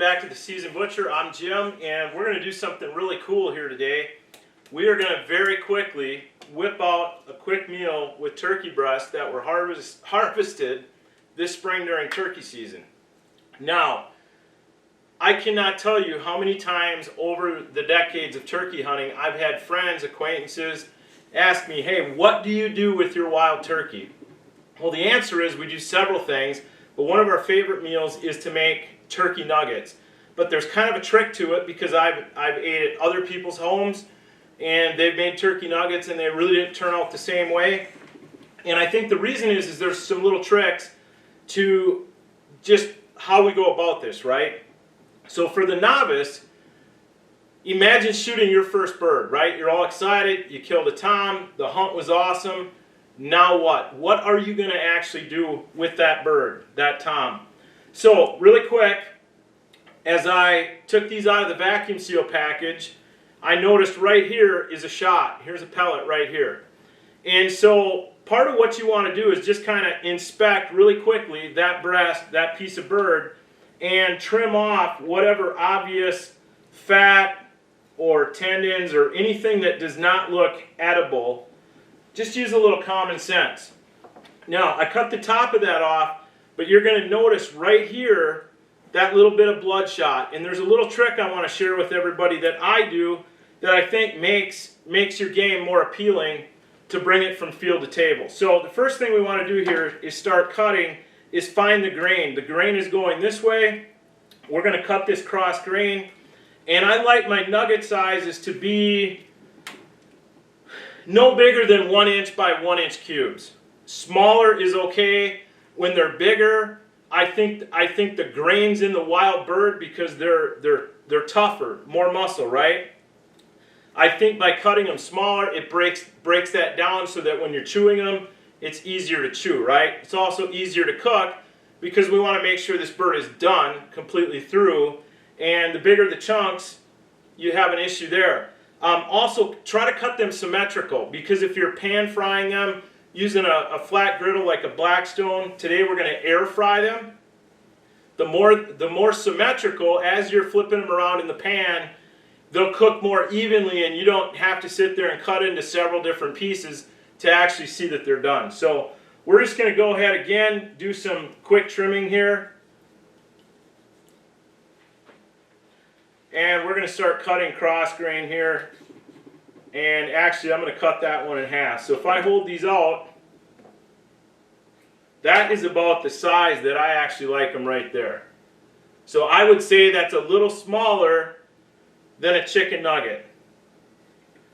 back to the Seasoned Butcher. I'm Jim, and we're going to do something really cool here today. We are going to very quickly whip out a quick meal with turkey breasts that were harvested this spring during turkey season. Now, I cannot tell you how many times over the decades of turkey hunting I've had friends, acquaintances, ask me, hey, what do you do with your wild turkey? Well, the answer is we do several things, but one of our favorite meals is to make turkey nuggets. But there's kind of a trick to it because I've ate at other people's homes and they've made turkey nuggets and they really didn't turn out the same way. And I think the reason is there's some little tricks to just how we go about this, right? So for the novice, imagine shooting your first bird, right? You're all excited, you killed a tom, the hunt was awesome. Now what? What are you going to actually do with that bird, that tom? So really quick, as I took these out of the vacuum seal package, I noticed right here is a shot. Here's a pellet right here. And so part of what you want to do is just kind of inspect really quickly that breast, that piece of bird, and trim off whatever obvious fat or tendons or anything that does not look edible. Just use a little common sense. Now, I cut the top of that off, but you're going to notice right here that little bit of bloodshot. And there's a little trick I want to share with everybody that I do that I think makes your game more appealing to bring it from field to table. So the first thing we want to do here is start cutting, is find the grain. The grain is going this way. We're going to cut this cross grain. And I like my nugget sizes to be no bigger than 1 inch by 1 inch cubes. Smaller is okay. When they're bigger, I think the grain's in the wild bird because they're tougher, more muscle, right? I think by cutting them smaller, it breaks that down so that when you're chewing them, it's easier to chew, right? It's also easier to cook because we want to make sure this bird is done completely through. And the bigger the chunks, you have an issue there. Also, try to cut them symmetrical because if you're pan frying them using a flat griddle like a Blackstone, today we're going to air fry them. The more symmetrical, as you're flipping them around in the pan, they'll cook more evenly and you don't have to sit there and cut into several different pieces to actually see that they're done. So we're just going to go ahead again, do some quick trimming here. And we're going to start cutting cross grain here. And actually, I'm going to cut that one in half. So if I hold these out, that is about the size that I actually like them right there. So I would say that's a little smaller than a chicken nugget.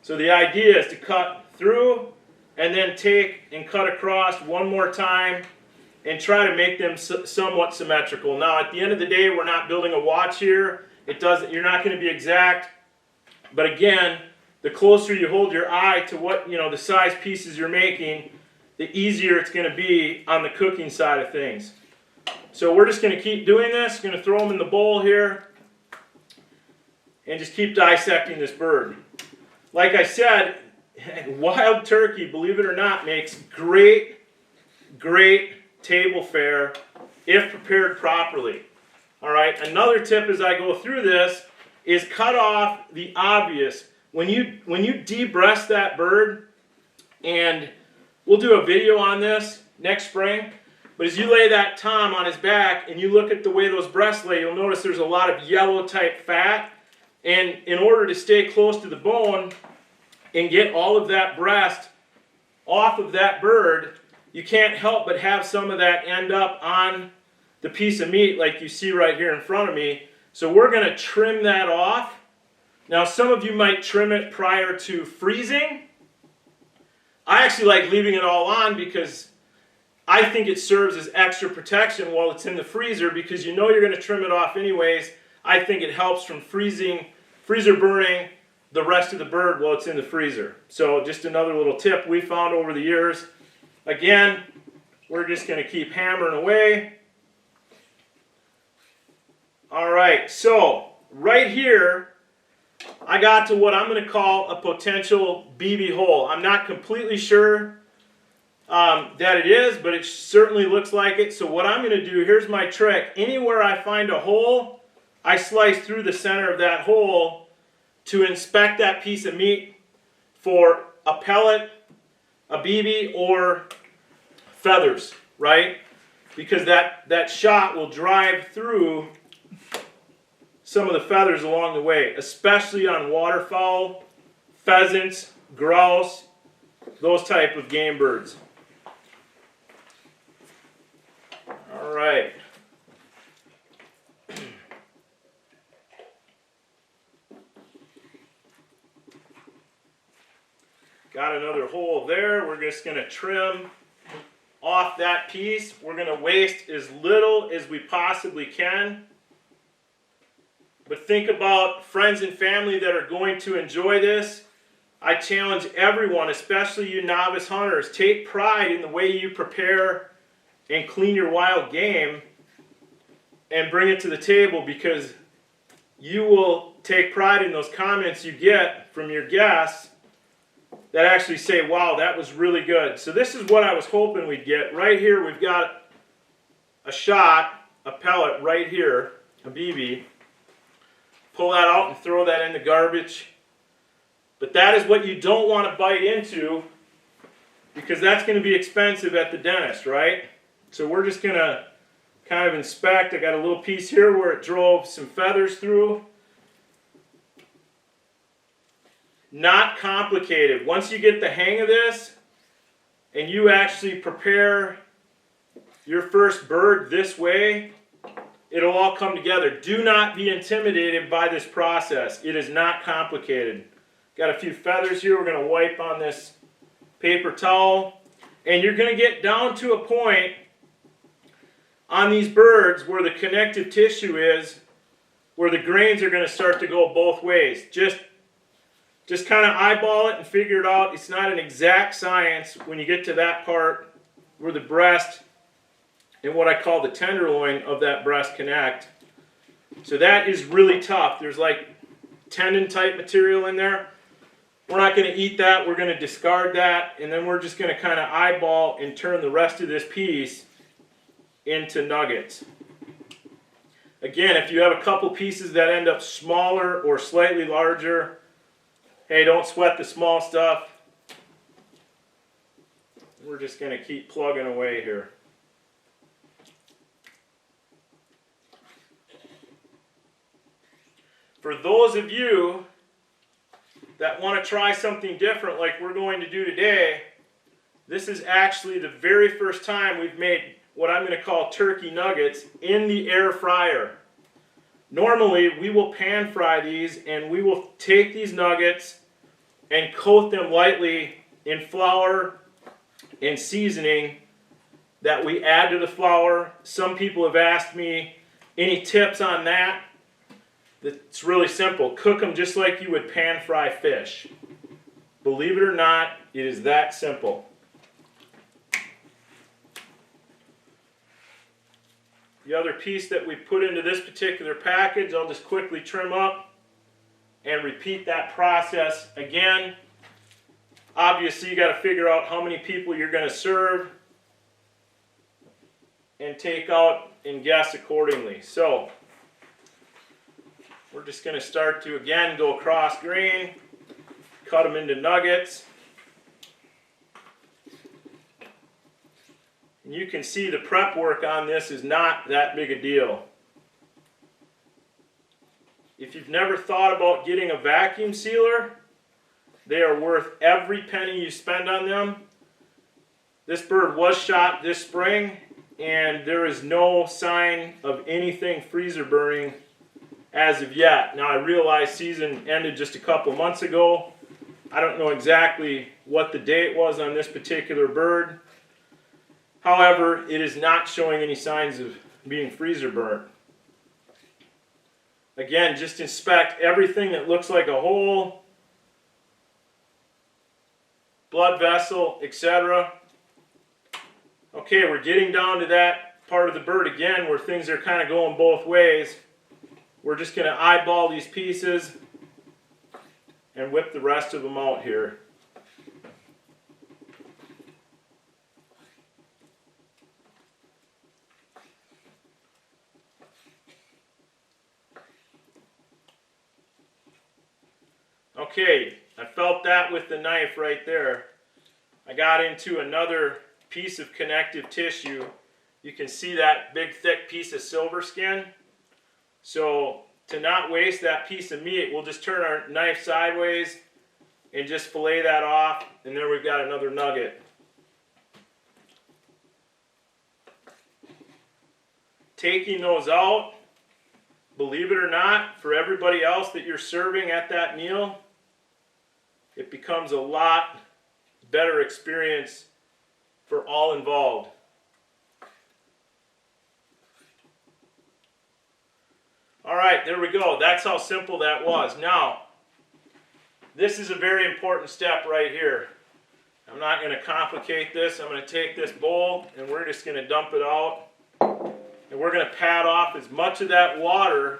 So the idea is to cut through and then take and cut across one more time and try to make them somewhat symmetrical. Now, at the end of the day, we're not building a watch here. You're not going to be exact, but again, the closer you hold your eye to what, the size pieces you're making, the easier it's going to be on the cooking side of things. So we're just going to keep doing this. Going to throw them in the bowl here and just keep dissecting this bird. Like I said, wild turkey, believe it or not, makes great table fare if prepared properly. All right, another tip as I go through this is cut off the obvious. When you de-breast that bird, and we'll do a video on this next spring, but as you lay that tom on his back and you look at the way those breasts lay, you'll notice there's a lot of yellow type fat. And in order to stay close to the bone and get all of that breast off of that bird, you can't help but have some of that end up on the piece of meat like you see right here in front of me. So we're going to trim that off. Now some of you might trim it prior to freezing. I actually like leaving it all on because I think it serves as extra protection while it's in the freezer because you know you're going to trim it off anyways. I think it helps from freezer burning the rest of the bird while it's in the freezer. So just another little tip we found over the years. Again, we're just going to keep hammering away. All right, so right here, I got to what I'm going to call a potential BB hole. I'm not completely sure that it is, but it certainly looks like it. So what I'm going to do, here's my trick. Anywhere I find a hole, I slice through the center of that hole to inspect that piece of meat for a pellet, a BB, or feathers, right? Because that shot will drive through some of the feathers along the way, especially on waterfowl, pheasants, grouse, those type of game birds. All right. Got another hole there. We're just going to trim off that piece. We're going to waste as little as we possibly can. But think about friends and family that are going to enjoy this. I challenge everyone, especially you novice hunters, take pride in the way you prepare and clean your wild game and bring it to the table, because you will take pride in those comments you get from your guests that actually say, wow, that was really good. So this is what I was hoping we'd get. Right here we've got a shot, a pellet right here, a BB. Pull that out and throw that in the garbage. But that is what you don't want to bite into, because that's going to be expensive at the dentist, right? So we're just going to kind of inspect. I got a little piece here where it drove some feathers through. Not complicated. Once you get the hang of this and you actually prepare your first bird this way, it'll all come together. Do not be intimidated by this process. It is not complicated. Got a few feathers here. We're going to wipe on this paper towel. And you're going to get down to a point on these birds where the connective tissue is, where the grains are going to start to go both ways. Just kind of eyeball it and figure it out. It's not an exact science when you get to that part where the breast and what I call the tenderloin of that breast connect. So that is really tough. There's like tendon type material in there. We're not going to eat that. We're going to discard that. And then we're just going to kind of eyeball and turn the rest of this piece into nuggets. Again, if you have a couple pieces that end up smaller or slightly larger, hey, don't sweat the small stuff. We're just going to keep plugging away here. For those of you that want to try something different like we're going to do today, this is actually the very first time we've made what I'm going to call turkey nuggets in the air fryer. Normally, we will pan fry these, and we will take these nuggets and coat them lightly in flour and seasoning that we add to the flour. Some people have asked me any tips on that. It's really simple. Cook them just like you would pan fry fish. Believe it or not, it is that simple. The other piece that we put into this particular package, I'll just quickly trim up and repeat that process again. Obviously, you got to figure out how many people you're going to serve and take out and guess accordingly. So, we're just going to start to, again, go across grain, cut them into nuggets. And you can see the prep work on this is not that big a deal. If you've never thought about getting a vacuum sealer, they are worth every penny you spend on them. This bird was shot this spring, and there is no sign of anything freezer burning as of yet. Now, I realize season ended just a couple months ago. I don't know exactly what the date was on this particular bird. However, it is not showing any signs of being freezer burnt. Again, just inspect everything that looks like a hole, blood vessel, etc. Okay, we're getting down to that part of the bird again where things are kind of going both ways. We're just going to eyeball these pieces and whip the rest of them out here. Okay, I felt that with the knife right there. I got into another piece of connective tissue. You can see that big thick piece of silver skin. So to not waste that piece of meat, we'll just turn our knife sideways and just fillet that off, and there we've got another nugget. Taking those out, believe it or not, for everybody else that you're serving at that meal, it becomes a lot better experience for all involved. All right, there we go. That's how simple that was. Now, this is a very important step right here. I'm not going to complicate this. I'm going to take this bowl and we're just going to dump it out. And we're going to pat off as much of that water.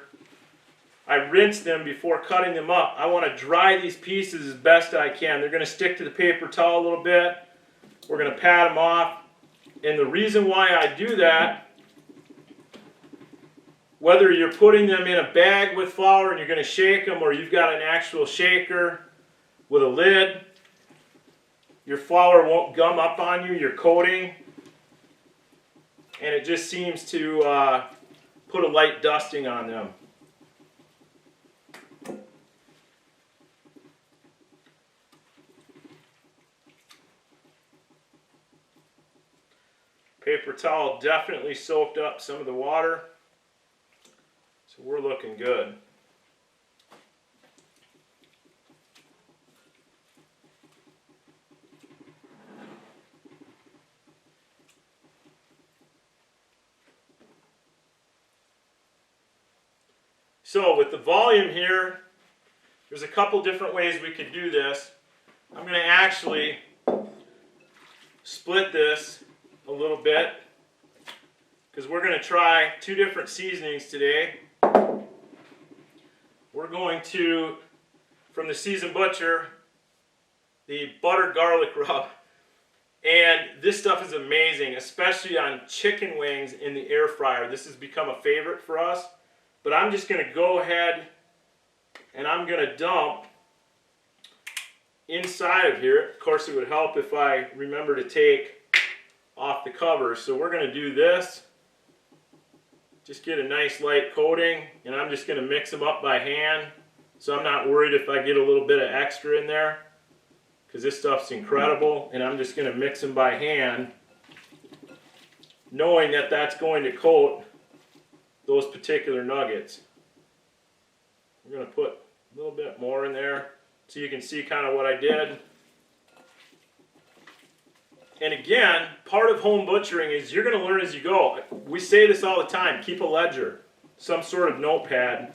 I rinse them before cutting them up. I want to dry these pieces as best I can. They're going to stick to the paper towel a little bit. We're going to pat them off. And the reason why I do that, whether you're putting them in a bag with flour and you're going to shake them, or you've got an actual shaker with a lid, your flour won't gum up on you, your coating, and it just seems to put a light dusting on them. Paper towel definitely soaked up some of the water, so we're looking good. So with the volume here, there's a couple different ways we could do this. I'm going to actually split this a little bit because we're going to try two different seasonings today. We're going to, from the Seasoned Butcher, the buttered garlic rub. And this stuff is amazing, especially on chicken wings in the air fryer. This has become a favorite for us. But I'm just going to go ahead and I'm going to dump inside of here. Of course, it would help if I remember to take off the cover. So we're going to do this. Just get a nice light coating, and I'm just going to mix them up by hand. So I'm not worried if I get a little bit of extra in there, because this stuff's incredible. And I'm just going to mix them by hand, knowing that that's going to coat those particular nuggets. We're going to put a little bit more in there so you can see kind of what I did. And again, part of home butchering is you're going to learn as you go. We say this all the time, keep a ledger, some sort of notepad.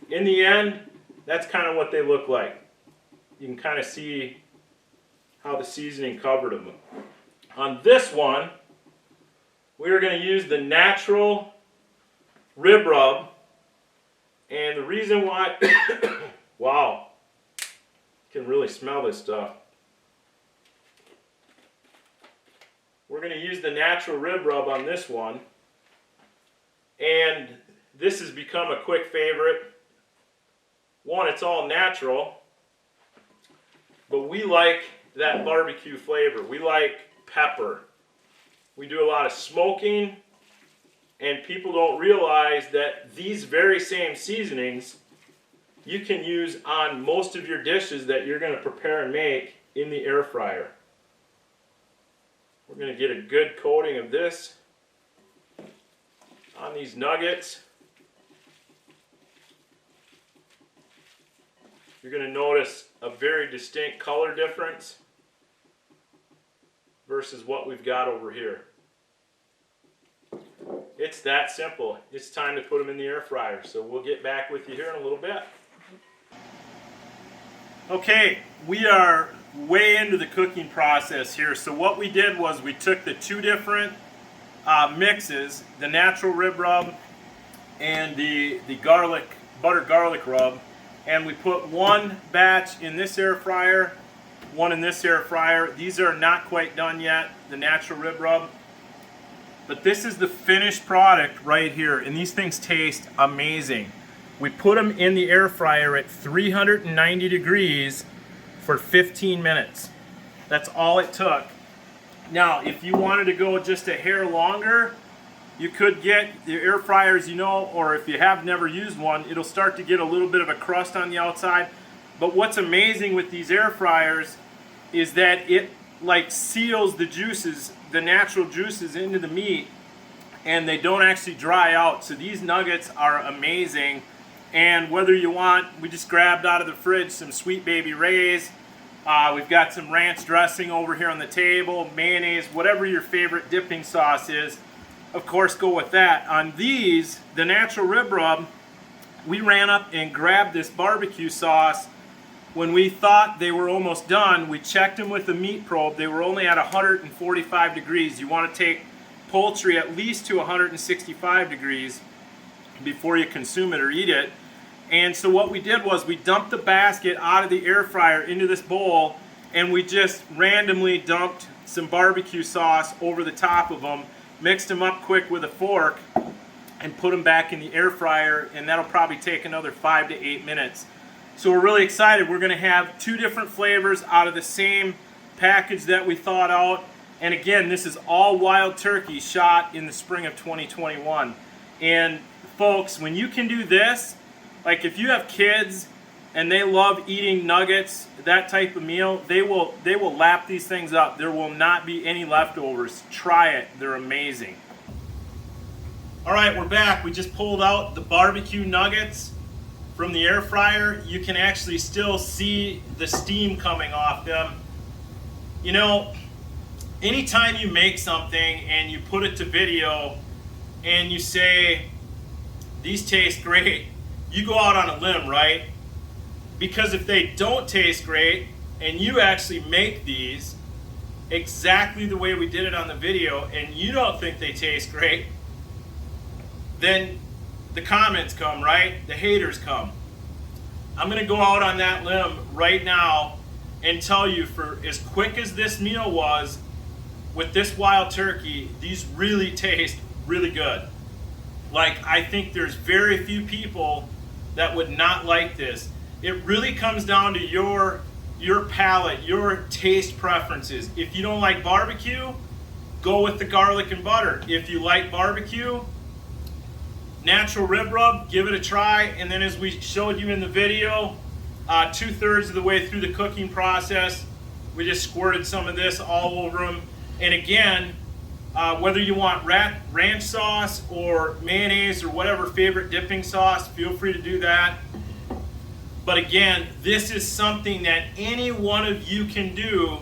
In the end, that's kind of what they look like. You can kind of see how the seasoning covered them. On this one, we're going to use the natural rib rub, and the reason why, wow, you can really smell this stuff. We're going to use the natural rib rub on this one, and this has become a quick favorite. One, it's all natural, but we like that barbecue flavor. We like pepper. We do a lot of smoking. And people don't realize that these very same seasonings you can use on most of your dishes that you're going to prepare and make in the air fryer. We're going to get a good coating of this on these nuggets. You're going to notice a very distinct color difference versus what we've got over here. It's that simple. It's time to put them in the air fryer. So we'll get back with you here in a little bit. Okay, we are way into the cooking process here. So what we did was we took the two different mixes, the natural rib rub and the buttered garlic rub, and we put one batch in this air fryer, one in this air fryer. These are not quite done yet, the natural rib rub. But this is the finished product right here, and these things taste amazing. We put them in the air fryer at 390 degrees for 15 minutes. That's all it took. Now, if you wanted to go just a hair longer, you could get the air fryers, you know, or if you have never used one, it'll start to get a little bit of a crust on the outside. But what's amazing with these air fryers is that it like seals the juices, the natural juices into the meat, and they don't actually dry out. So these nuggets are amazing. And whether you want, we just grabbed out of the fridge some Sweet Baby Ray's. We've got some ranch dressing over here on the table, mayonnaise, whatever your favorite dipping sauce is. Of course, go with that. On these, the natural rib rub, we ran up and grabbed this barbecue sauce. When we thought they were almost done, we checked them with the meat probe. They were only at 145 degrees. You want to take poultry at least to 165 degrees before you consume it or eat it. And so what we did was we dumped the basket out of the air fryer into this bowl, and we just randomly dumped some barbecue sauce over the top of them, mixed them up quick with a fork, and put them back in the air fryer, and that'll probably take another 5 to 8 minutes. So we're really excited. We're going to have 2 different flavors out of the same package that we thought out. And again, this is all wild turkey shot in the spring of 2021. And folks, when you can do this, like if you have kids and they love eating nuggets, that type of meal, they will lap these things up. There will not be any leftovers. Try it. They're amazing. All right, we're back. We just pulled out the barbecue nuggets from the air fryer. You can actually still see the steam coming off them. You know, anytime you make something and you put it to video and you say, these taste great, you go out on a limb, right? Because if they don't taste great and you actually make these exactly the way we did it on the video and you don't think they taste great, then the comments come, right? The haters come. I'm going to go out on that limb right now and tell you, for as quick as this meal was with this wild turkey, these really taste really good. Like, I think there's very few people that would not like this. It really comes down to your palate, your taste preferences. If you don't like barbecue, go with the garlic and butter. If you like barbecue, natural rib rub, give it a try. And then as we showed you in the video, 2/3 of the way through the cooking process, we just squirted some of this all over them. And again, whether you want ranch sauce or mayonnaise or whatever favorite dipping sauce, feel free to do that. But again, this is something that any one of you can do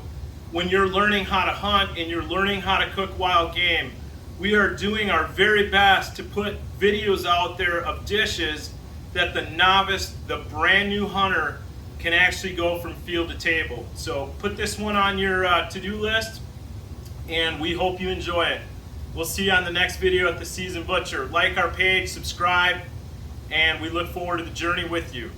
when you're learning how to hunt and you're learning how to cook wild game. We are doing our very best to put videos out there of dishes that the novice, the brand new hunter, can actually go from field to table. So put this one on your to-do list, and we hope you enjoy it. We'll see you on the next video at The Seasoned Butcher. Like our page, subscribe, and we look forward to the journey with you.